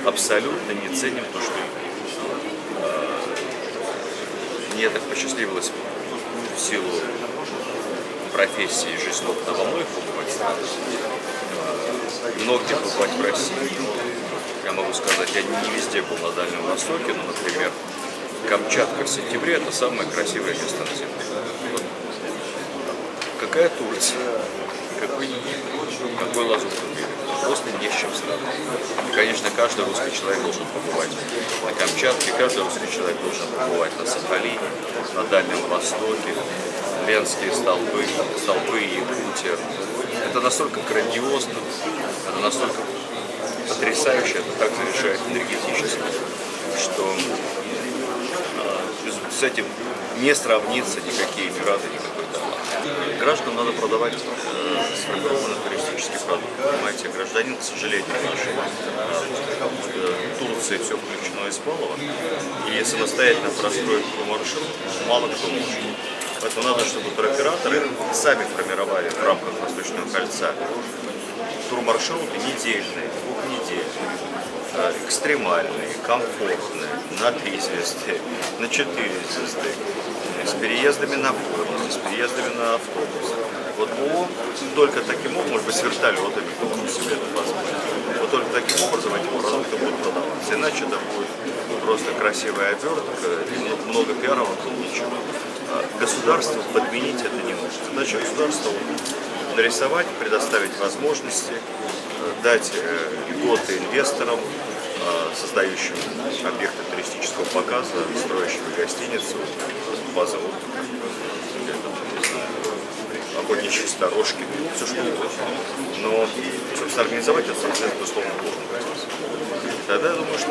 абсолютно не ценим то, что мне так посчастливилось в силу профессии и жизни опыта во многих побывать. Многие побывать в России. Я могу сказать, я не везде был на Дальнем Востоке, но, например, Камчатка в сентябре – это самое красивое место на Земле. Вот. Какая Турция, какой Египет, какой Лазурный берег. Просто не с чем сравнивать. И, конечно, каждый русский человек должен побывать на Камчатке, каждый русский человек должен побывать на Сахалине, на Дальнем Востоке, Ленские столбы Якутия. Это настолько грандиозно, это настолько потрясающе, это так завершает энергетически, что с этим не сравнится никакие Эмираты, никакой Таиланд. Гражданам надо продавать сформированный туристический продукт. Понимаете, гражданин, к сожалению, в Турции все включено из малого, и самостоятельно простроить маршрут мало кто может. Поэтому надо, чтобы туроператоры сами формировали в рамках Восточного кольца турмаршруты недельные, двухнедельные, экстремальные, комфортные, на 3 звезды, на 4 звезды, с переездами на поезд, с переездами на автобус. Вот только таким образом, может быть, с вертолетами, кто себе это позволит. Вот только таким образом эти продукты будут продаваться. Иначе это будет просто красивая обертка и много пиара вокруг ничего. Государство подменить это не может. Задача государства нарисовать, предоставить возможности, дать льготы инвесторам, создающим объекты туристического показа, строящим гостиницу, базы отдыха, охотничьи сторожки, все что угодно. Но, собственно, организовать это, безусловно, должен быть. Тогда я думаю, что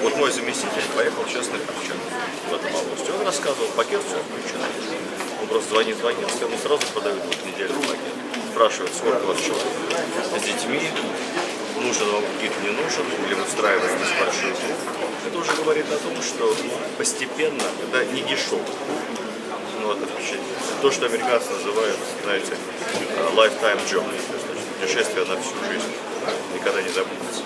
вот мой заместитель поехал сейчас на Камчатку в этом августе. Он рассказывал, пакет все включено. Он просто звонит в агентство, ему сразу продают двухнедельный пакет. Спрашивают, сколько у вас человек с детьми, нужен вам гид, не нужен, или вы устраиваете большой групп. Это уже говорит о том, что постепенно, это не дешево. Ну, это то, что американцы называют, знаете, lifetime journey, то есть путешествие на всю жизнь, никогда не забудется.